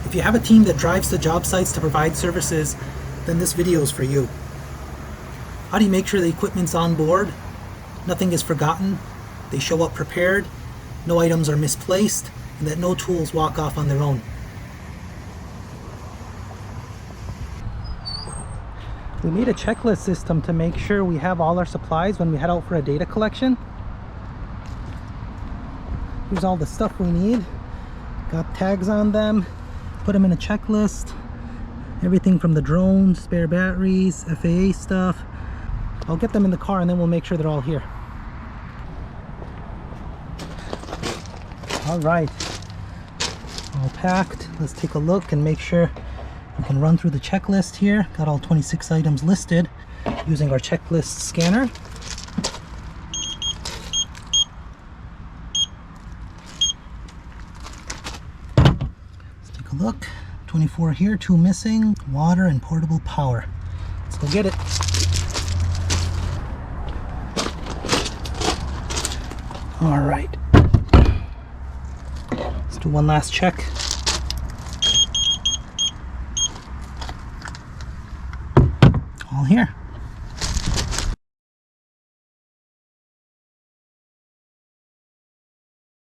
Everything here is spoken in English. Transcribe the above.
If you have a team that drives to job sites to provide services, then this video is for you. How do you make sure the equipment's on board? Nothing is forgotten, they show up prepared, no items are misplaced, and that no tools walk off on their own. We made a checklist system to make sure we have all our supplies when we head out for a data collection. Here's all the stuff we need. Got tags on them, put them in a checklist. Everything from the drone, spare batteries, FAA stuff. I'll get them in the car and then we'll make sure they're all here. All right, all packed. Let's take a look and make sure we can run through the checklist here. Got all 26 items listed using our checklist scanner. Let's take a look. 24 here, 2 missing, water and portable power. Let's go get it. All right. Let's do one last check. All here.